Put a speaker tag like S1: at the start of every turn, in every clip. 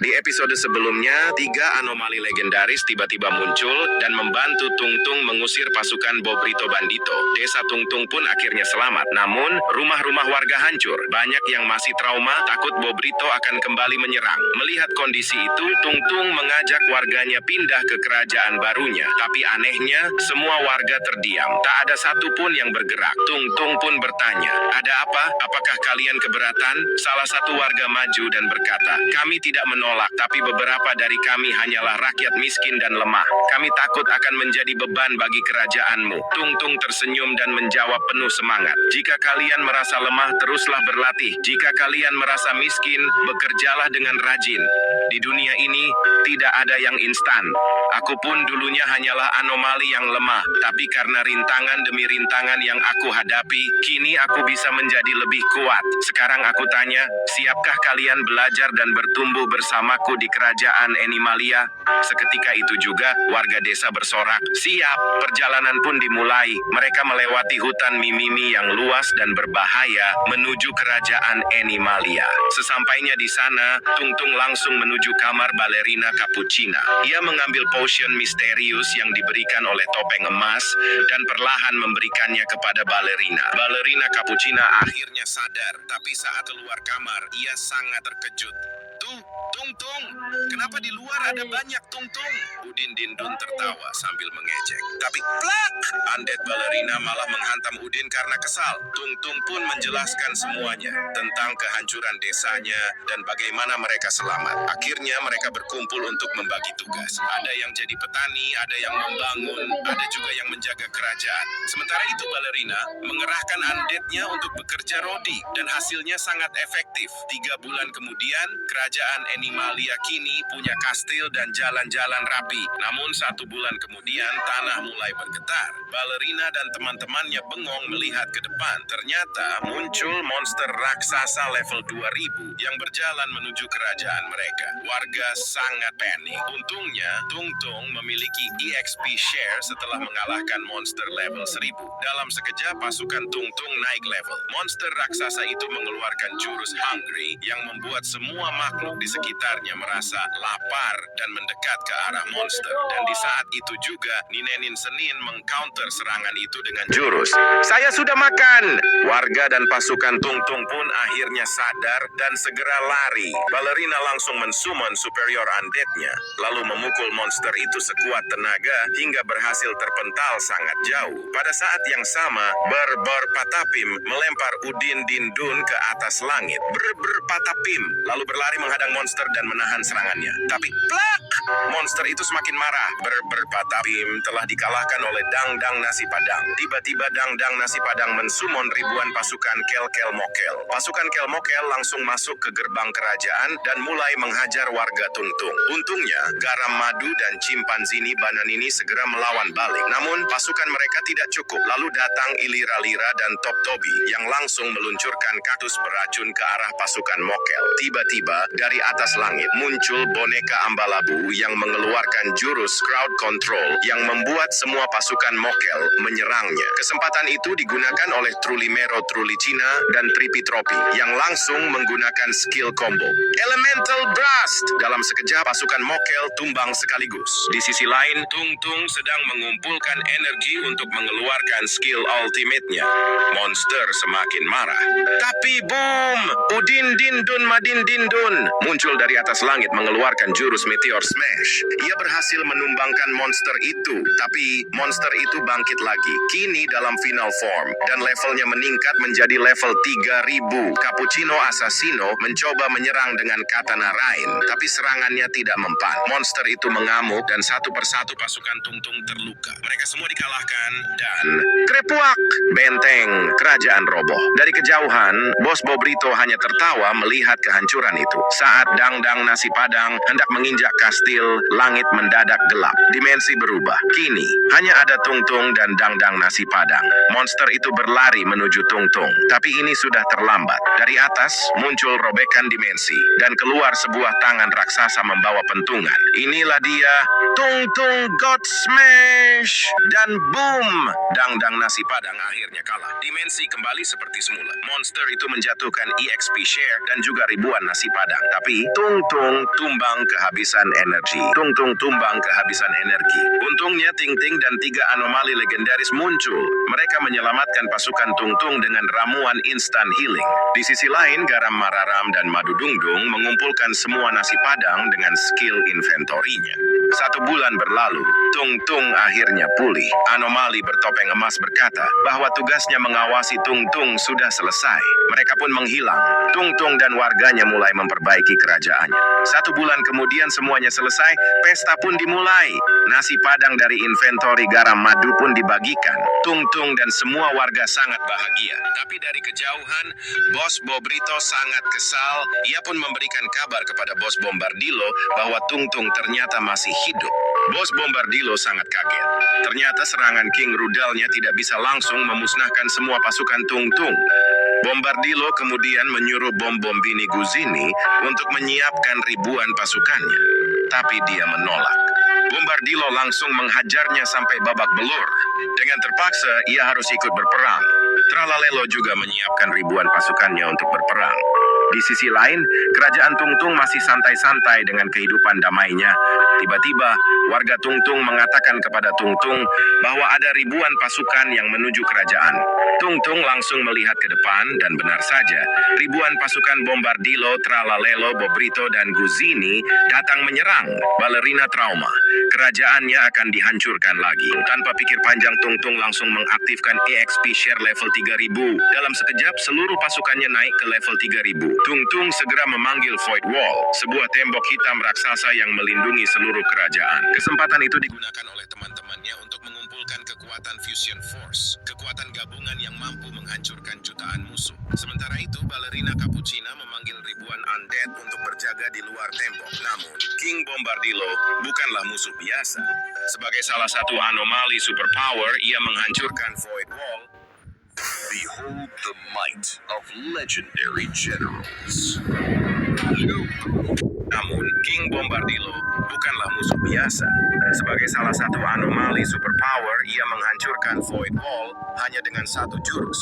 S1: Di episode sebelumnya, 3 anomali legendaris tiba-tiba muncul dan membantu Tungtung mengusir pasukan Bobrito Bandito. Desa Tungtung pun akhirnya selamat. Namun, rumah-rumah warga hancur. Banyak yang masih trauma, takut Bobrito akan kembali menyerang. Melihat kondisi itu, Tungtung mengajak warganya pindah ke kerajaan barunya. Tapi anehnya, semua warga terdiam. Tak ada satupun yang bergerak. Tungtung pun bertanya, "Ada apa? Apakah kalian keberatan?" Salah satu warga maju dan berkata, "Kami tidak menolak, tapi beberapa dari kami hanyalah rakyat miskin dan lemah. Kami takut akan menjadi beban bagi kerajaanmu." Tungtung tersenyum dan menjawab penuh semangat, "Jika kalian merasa lemah, teruslah berlatih. Jika kalian merasa miskin, bekerjalah dengan rajin. Di dunia ini, tidak ada yang instan. Aku pun dulunya hanyalah anomali yang lemah, tapi karena rintangan demi rintangan yang aku hadapi, kini aku bisa menjadi lebih kuat. Sekarang aku tanya, siapkah kalian belajar dan bertumbuh bersamaku di kerajaan Animalia?" Seketika itu juga, warga desa bersorak, "Siap!" Perjalanan pun dimulai. Mereka melewati hutan Mimimi yang luas dan berbahaya menuju kerajaan Animalia. Sesampainya di sana, Tungtung langsung menuju kamar balerina Cappuccina. Ia mengambil potion misterius yang diberikan oleh topeng emas dan perlahan memberikannya kepada balerina. Balerina Cappuccina akhirnya sadar, tapi saat keluar kamar, ia sangat terkejut. Tungtung, kenapa di luar ada banyak Tungtung?" Udin Dindun tertawa sambil mengejek. Tapi plak! Undead balerina malah menghantam Udin karena kesal. Tungtung pun menjelaskan semuanya tentang kehancuran desanya dan bagaimana mereka selamat. Akhirnya mereka berkumpul untuk membagi tugas. Ada yang jadi petani, ada yang membangun, ada juga yang menjaga kerajaan. Sementara itu balerina mengerahkan undeadnya untuk bekerja rodi dan hasilnya sangat efektif. 3 bulan kemudian, kerajaan Animalia kini punya kastil dan jalan-jalan rapi. Namun 1 bulan kemudian, tanah mulai bergetar. Balerina dan teman-temannya bengong melihat ke depan. Ternyata muncul monster raksasa level 2000 yang berjalan menuju kerajaan mereka. Warga sangat panik. Untungnya, Tungtung memiliki EXP share setelah mengalahkan monster level 1000. Dalam sekejap, pasukan Tungtung naik level. Monster raksasa itu mengeluarkan jurus Hungry yang membuat semua makhluk di sekitarnya merasa lapar dan mendekat ke arah monster. Dan di saat itu juga, Ninenin Senin mengcounter serangan itu dengan jurus "Saya sudah makan!" Warga dan pasukan Tungtung pun akhirnya sadar dan segera lari. Balerina langsung mensummon superior undeadnya, lalu memukul monster itu sekuat tenaga hingga berhasil terpental sangat jauh. Pada saat yang sama, Ber Patapim melempar Udin Dindun ke atas langit. Ber Patapim lalu berlari menghadang monster dan menahan serangannya. Tapi plak! Monster itu semakin marah. Ber Patapim telah dikalahkan oleh Dang Nasi Padang. Tiba-tiba Dang Nasi Padang mensummon ribuan pasukan Kel Mokel. Pasukan Kel Mokel langsung masuk ke gerbang kerajaan dan mulai menghajar warga Tungtung. Untungnya, Garam Madu dan Chimpanzini Bananini segera melawan balik. Namun, pasukan mereka tidak cukup. Lalu datang Ilira-Lira dan Top Tobi yang langsung meluncurkan kaktus beracun ke arah pasukan Mokel. Tiba-tiba, dari atas langit muncul boneka Ambalabu yang mengeluarkan jurus crowd control yang membuat semua pasukan Mokel menyerangnya. Kesempatan itu digunakan oleh Trulimero Trulicina dan Tripitropi yang langsung menggunakan skill combo Elemental Blast. Dalam sekejap, pasukan Mokel tumbang sekaligus. Di sisi lain, Tungtung sedang mengumpulkan energi untuk mengeluarkan skill ultimate-nya. Monster semakin marah. Tapi boom! Udin Dindun Madin Dindun muncul dari atas langit mengeluarkan jurus Meteor Smash. Ia berhasil menumbangkan monster itu, tapi monster itu bangkit lagi, kini dalam final form, dan levelnya meningkat menjadi level 3000. Cappuccino Assassino mencoba menyerang dengan katana Rain, tapi serangannya tidak mempan. Monster itu mengamuk dan satu persatu pasukan Tungtung terluka. Mereka semua dikalahkan dan krepuak! Benteng kerajaan roboh. Dari kejauhan, Bos Bobrito hanya tertawa melihat kehancuran itu. Saat Dang Nasi Padang hendak menginjak kastil, langit mendadak gelap. Dimensi berubah. Kini, hanya ada Tungtung dan Dang Nasi Padang. Monster itu berlari menuju Tungtung. Tapi ini sudah terlambat. Dari atas, muncul robekan dimensi. Dan keluar sebuah tangan raksasa membawa pentungan. Inilah dia, Tungtung God Smash! Dan boom! Dang Nasi Padang akhirnya kalah. Dimensi kembali seperti semula. Monster itu menjatuhkan EXP share dan juga ribuan nasi padang. Tapi Tung Tung tumbang kehabisan energi. Untungnya Ting Ting dan 3 anomali legendaris muncul. Mereka menyelamatkan pasukan Tung Tung dengan ramuan instant healing. Di sisi lain, Garam Mararam dan Madu Dungdung mengumpulkan semua nasi padang dengan skill inventorinya. 1 bulan berlalu, Tung Tung akhirnya pulih. Anomali bertopeng emas berkata bahwa tugasnya mengawasi Tung Tung sudah selesai. Mereka pun menghilang. Tung Tung dan warganya mulai memperbaiki kerajaannya. 1 bulan kemudian semuanya selesai, pesta pun dimulai. Nasi padang dari inventori garam madu pun dibagikan. Tung Tung dan semua warga sangat bahagia. Tapi dari kejauhan, Bos Bobrito sangat kesal. Ia pun memberikan kabar kepada Bos Bombardilo bahwa Tung Tung ternyata masih hidup. Bos Bombardilo sangat kaget. Ternyata serangan King Rudalnya tidak bisa langsung memusnahkan semua pasukan Tung Tung. Bombardilo kemudian menyuruh bom-bom Bini Guzini untuk menyiapkan ribuan pasukannya. Tapi dia menolak. Bombardilo langsung menghajarnya sampai babak belur. Dengan terpaksa, ia harus ikut berperang. Tralalelo juga menyiapkan ribuan pasukannya untuk berperang. Di sisi lain, kerajaan Tung Tung masih santai-santai dengan kehidupan damainya. Tiba-tiba, warga Tung Tung mengatakan kepada Tung Tung bahwa ada ribuan pasukan yang menuju kerajaan. Tung Tung langsung melihat ke depan dan benar saja, ribuan pasukan Bombardilo, Tralalelo, Bobrito, dan Guzini datang menyerang. Balerina trauma. Kerajaannya akan dihancurkan lagi. Tanpa pikir panjang, Tung Tung langsung mengaktifkan EXP share level 3000. Dalam sekejap, seluruh pasukannya naik ke level 3000. Tung Tung segera memanggil Void Wall, sebuah tembok hitam raksasa yang melindungi seluruh kerajaan. Kesempatan itu digunakan oleh teman-temannya untuk mengumpulkan kekuatan Fusion Force, kekuatan gabungan yang mampu menghancurkan jutaan musuh. Sementara itu, Balerina Cappuccina memanggil ribuan undead untuk berjaga di luar tembok. Namun, King Bombardilo bukanlah musuh biasa. Sebagai salah satu anomali superpower, ia menghancurkan Void Wall.
S2: Behold the might of legendary generals.
S1: Namun, King Bombardilo bukanlah musuh biasa. Sebagai salah satu anomali superpower, ia menghancurkan Void Wall hanya dengan 1 jurus,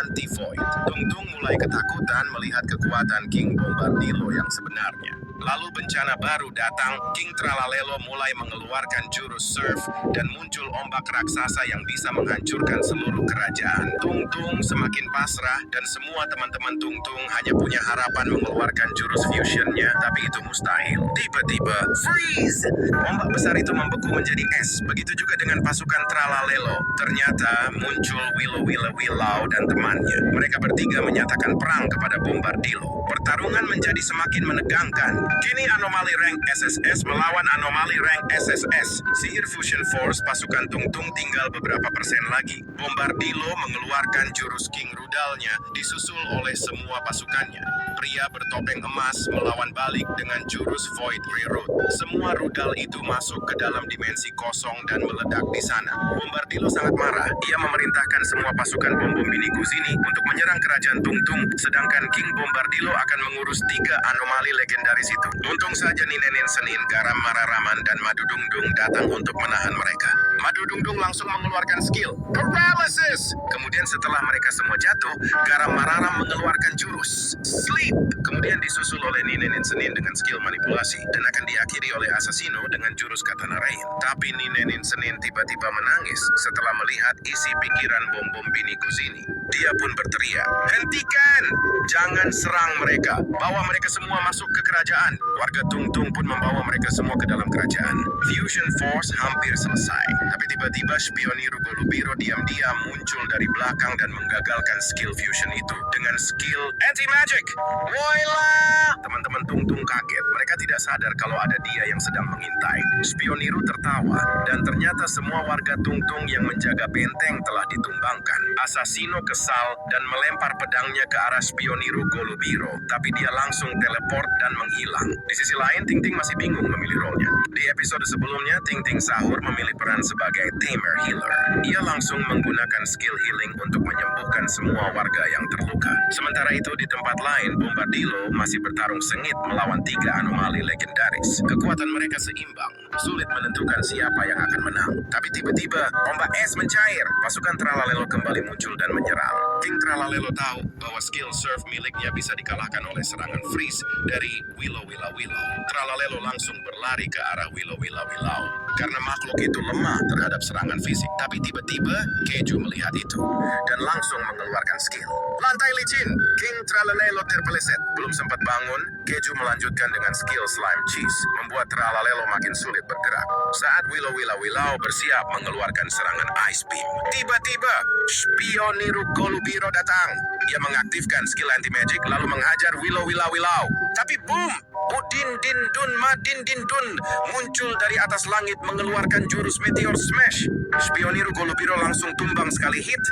S1: Anti-Void. Tung Tung mulai ketakutan melihat kekuatan King Bombardilo yang sebenarnya. Lalu bencana baru datang, King Tralalelo mulai mengeluarkan jurus Surf dan muncul ombak raksasa yang bisa menghancurkan seluruh kerajaan. Tung Tung semakin pasrah dan semua teman-teman Tung Tung hanya punya harapan mengeluarkan jurus fusionnya, tapi itu mustahil. Tiba-tiba, freeze! Ombak besar itu membeku menjadi es. Begitu juga dengan pasukan Tralalelo. Ternyata muncul Willow dan temannya. Mereka bertiga menyatakan perang kepada Bombardilo. Pertarungan menjadi semakin menegangkan. Kini anomali rank SSS melawan anomali rank SSS. Sihir Fusion Force pasukan Tung Tung tinggal beberapa persen lagi. Bombardilo mengeluarkan jurus King Rudalnya disusul oleh semua pasukannya. Pria bertopeng emas melawan balik dengan jurus Void Reroute. Semua rudal itu masuk ke dalam dimensi kosong dan meledak di sana. Bombardilo sangat marah. Ia memerintahkan semua pasukan bom-bom Bini Guzini untuk menyerang kerajaan Tung Tung, sedangkan King Bombardilo akan mengurus 3 anomali legendaris itu. Untung saja Ninenin Senin, Garam Mararaman, dan Madu Dungdung datang untuk menahan mereka. Madu Dungdung langsung mengeluarkan skill Paralysis. Kemudian setelah mereka semua jatuh, Garam Mararam mengeluarkan jurus Sleep. Kemudian disusul oleh Ninenin Senin dengan skill manipulasi dan akan diakhiri oleh Assassino dengan jurus Katana Rain. Tapi Ninenin Senin tiba-tiba menangis setelah melihat isi pikiran bom-bom Bini Guzini. Dia pun berteriak, "Hentikan! Jangan serang mereka! Bawa mereka semua masuk ke kerajaan!" Warga Tung Tung pun membawa mereka semua ke dalam kerajaan. Fusion Force hampir selesai. Tapi tiba-tiba Spioniru Golubiro diam-diam muncul dari belakang dan menggagalkan skill fusion itu dengan skill Anti-Magic. Woilah! Teman-teman Tung Tung kaget. Mereka tidak sadar kalau ada dia yang sedang mengintai. Spioniru tertawa dan ternyata semua warga Tung Tung yang menjaga benteng telah ditumbangkan. Assassino kesal dan melempar pedangnya ke arah Spioniru Golubiro, tapi dia langsung teleport dan menghilang. Di sisi lain, Ting Ting masih bingung memilih role-nya. Di episode sebelumnya, Ting Ting Sahur memilih peran sebagai Tamer Healer. Ia langsung menggunakan skill healing untuk menyembuhkan semua warga yang terluka. Sementara itu, di tempat lain, Bombardilo masih bertarung bertarung sengit melawan 3 anomali legendaris. Kekuatan mereka seimbang, sulit menentukan siapa yang akan menang. Tapi tiba-tiba, ombak es mencair. Pasukan Tralalelo kembali muncul dan menyerang. King Tralalelo tahu bahwa skill serve miliknya bisa dikalahkan oleh serangan freeze dari Willow Willow Willow. Tralalelo langsung berlari ke arah Willow Willow Willow. Karena makhluk itu lemah terhadap serangan fisik. Tapi tiba-tiba, Keju melihat itu dan langsung mengeluarkan skill. Lantai licin, King Tralalelo terpeleset. Belum sempat bangun, Keju melanjutkan dengan skill Slime Cheese, membuat Tralalelo makin sulit bergerak. Saat Willow Willow Willow bersiap mengeluarkan serangan Ice Beam, tiba-tiba Spioniru Golubiro datang. Ia mengaktifkan skill anti-magic lalu menghajar Willow Willow Willow. Tapi boom! Udin Din Dun Madin Din Dun muncul dari atas langit mengeluarkan jurus Meteor Smash. Spioniru Golubiro langsung tumbang sekali hit.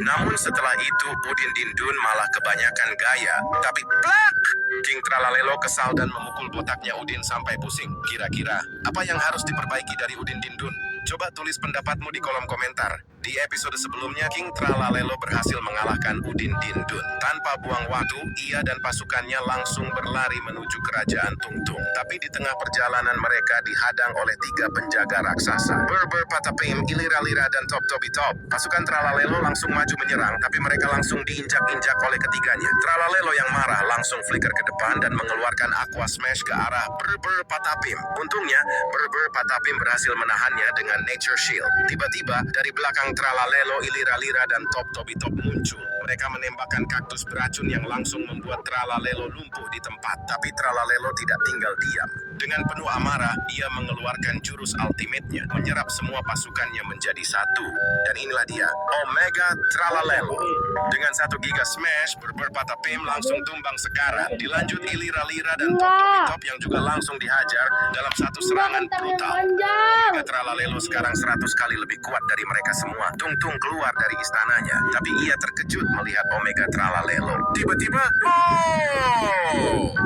S1: Namun setelah itu Udin Din Dun malah kebanyakan gaya. Tapi plak! King Tralalelo kesal dan memukul botaknya Udin sampai pusing. Kira-kira apa yang harus diperbaiki dari Udin Din Dun? Coba tulis pendapatmu di kolom komentar. Di episode sebelumnya, King Tralalelo berhasil mengalahkan Udin Din Dun. Tanpa buang waktu, ia dan pasukannya langsung berlari menuju kerajaan Tungtung. Tapi di tengah perjalanan mereka dihadang oleh 3 penjaga raksasa. Berber Patapim, Ilira-lira, dan Top Tobi Top. Pasukan Tralalelo langsung maju menyerang, tapi mereka langsung diinjak-injak oleh ketiganya. Tralalelo yang marah langsung flicker ke depan dan mengeluarkan Aqua Smash ke arah Berber Patapim. Untungnya, Berber Patapim berhasil menahannya dengan Nature Shield. Tiba-tiba, dari belakang Tralalelo, Ilira-lira, dan Top Tobi Top muncul. Mereka menembakkan kaktus beracun yang langsung membuat Tralalelo lumpuh di tempat. Tapi Tralalelo tidak tinggal diam. Dengan penuh amarah, ia mengeluarkan jurus ultimate-nya, menyerap semua pasukannya menjadi satu. Dan inilah dia, Omega Tralalelo. Dengan 1 Giga Smash, Berber Patapim langsung tumbang sekarat. Dilanjut Ilira-lira dan Top Tobi Top yang juga langsung dihajar dalam satu serangan brutal. Omega Tralalelo sekarang 100 kali lebih kuat dari mereka semua. Tungtung keluar dari istananya, tapi ia terkejut melihat Omega Tralalelo. Tiba-tiba,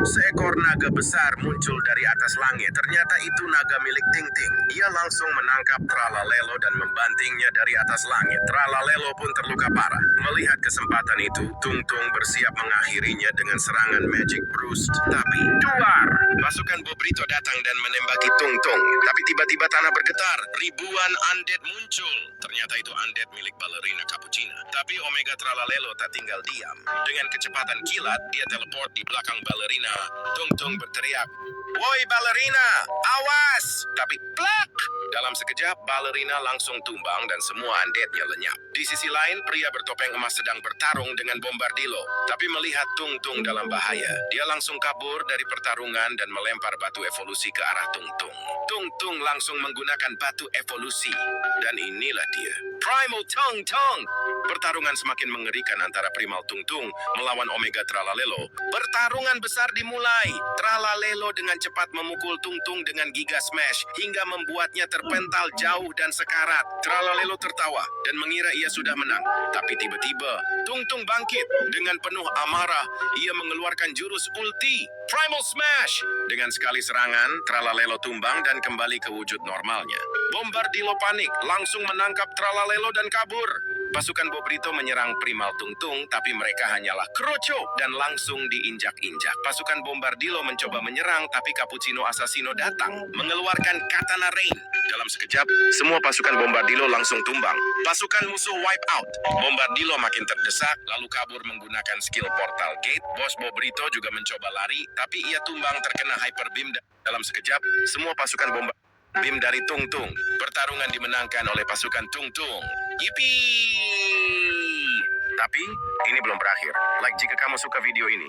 S1: seekor naga besar muncul dari atas langit. Ternyata itu naga milik Ting Ting. Ia langsung menangkap Tralalelo dan membantingnya dari atas langit. Tralalelo pun terluka parah. Melihat kesempatan itu, Tungtung bersiap mengakhirinya dengan serangan Magic Burst. Tapi, duar! Pasukan Bobrito datang dan menembaki Tungtung. Tapi tiba-tiba tanah bergetar. Ribuan undead muncul. Ternyata itu undead milik Ballerina Cappuccina. Tapi Omega Tralalelo tak tinggal diam. Dengan kecepatan kilat, dia teleport di belakang Ballerina. Tungtung berteriak, "Woi Ballerina, awas!" Tapi plak! Dalam sekejap, Ballerina langsung tumbang dan semua undeadnya lenyap. Di sisi lain, pria bertopeng emas sedang bertarung dengan Bombardilo. Tapi melihat Tungtung dalam bahaya, dia langsung kabur dari pertarungan dan melempar batu evolusi ke arah Tungtung. Tungtung langsung menggunakan batu evolusi. Dan inilah dia, Primal Tung Tung. Pertarungan semakin mengerikan antara Primal Tungtung melawan Omega Tralalelo. Pertarungan besar dimulai. Tralalelo dengan cepat memukul Tungtung dengan Giga Smash hingga membuatnya terpental jauh dan sekarat. Tralalelo tertawa dan mengira ia sudah menang. Tapi tiba-tiba, Tungtung bangkit. Dengan penuh amarah, ia mengeluarkan jurus ulti, Primal Smash. Dengan sekali serangan, Tralalelo tumbang dan kembali ke wujud normalnya. Bombardilo panik, langsung menangkap Tralalelo dan kabur. Pasukan Bobrito menyerang Primal Tungtung, tapi mereka hanyalah kroco dan langsung diinjak-injak. Pasukan Bombardilo mencoba menyerang, tapi Cappuccino Assassino datang, mengeluarkan Katana Rain. Dalam sekejap, semua pasukan Bombardilo langsung tumbang. Pasukan musuh wipe out. Bombardilo makin terdesak, lalu kabur menggunakan skill Portal Gate. Bos Bobrito juga mencoba lari, tapi ia tumbang terkena Hyper Beam. Dalam sekejap, semua pasukan Bombardilo Beam dari Tungtung. Pertarungan dimenangkan oleh pasukan Tungtung. Yippee! Tapi, ini belum berakhir. Like jika kamu suka video ini.